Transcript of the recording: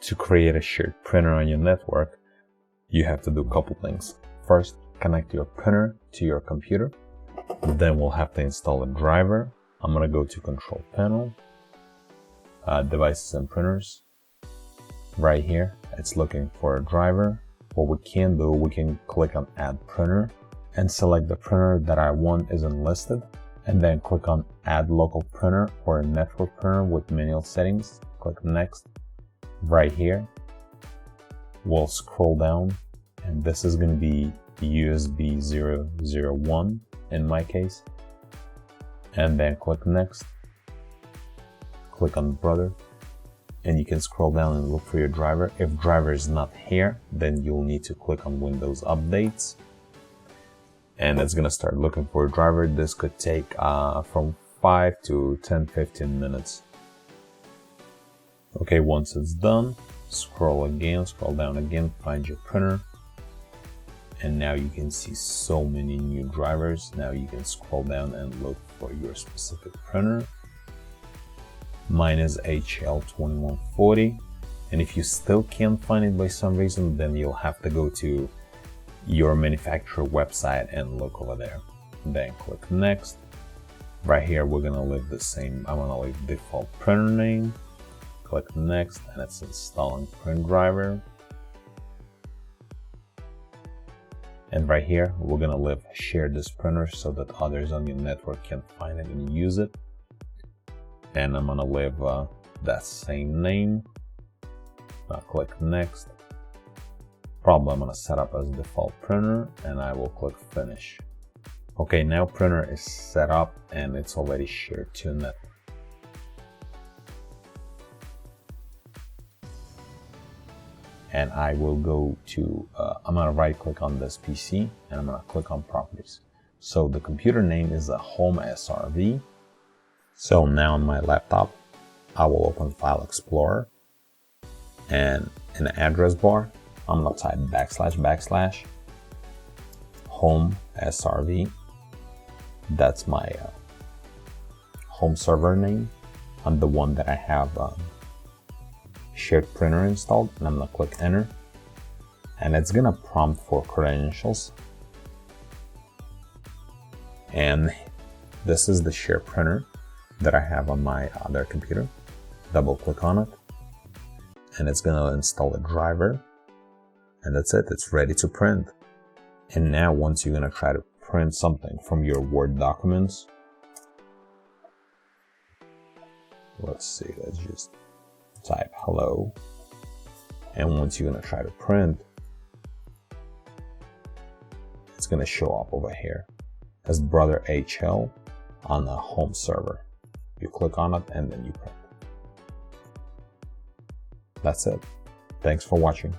To create a shared printer on your network, you have to do a couple things. First, connect your printer to your computer. Then we'll have to install a driver. I'm going to go to Control Panel, Devices and Printers. Right here, it's looking for a driver. What we can do, we can click on Add Printer and select the printer that I want isn't listed, and then click on Add Local Printer or Network Printer with manual settings. Click Next. Right here, we'll scroll down, and this is going to be USB 001 in my case, and then click Next. Click on Brother, and you can scroll down and look for your driver. If driver is not here, then you'll need to click on Windows Updates, and it's gonna start looking for a driver. This could take from 5 to 10-15 minutes. Okay, once it's done, scroll down again, find your printer, and now you can see so many new drivers. Now you can scroll down and look for your specific printer. Mine is HL2140, and if you still can't find it by some reason, then you'll have to go to your manufacturer website and look over there. Then click Next. Right here, we're gonna leave the same. I'm gonna leave default printer name. Click Next, and it's installing print driver. And right here, we're gonna share this printer so that others on your network can find it and use it. And I'm gonna leave that same name. Now click Next. Probably I'm gonna set up as default printer, and I will click Finish. Okay, now printer is set up and it's already shared to network. And I will go to, I'm gonna right click on this PC and I'm gonna click on Properties. So the computer name is a Home SRV. So now on my laptop, I will open File Explorer, and in the address bar, I'm gonna type // Home SRV. That's my home server name. I'm the one that I have shared printer installed, and I'm gonna click Enter, and it's gonna prompt for credentials. And this is the shared printer that I have on my other computer. Double click on it, and it's gonna install a driver, and that's it. It's ready to print. And now once you're gonna try to print something from your Word documents, let's see, let's just type hello, and once you're gonna try to print, it's gonna show up over here as Brother HL on the home server. You click on it and then you print. That's it. Thanks for watching.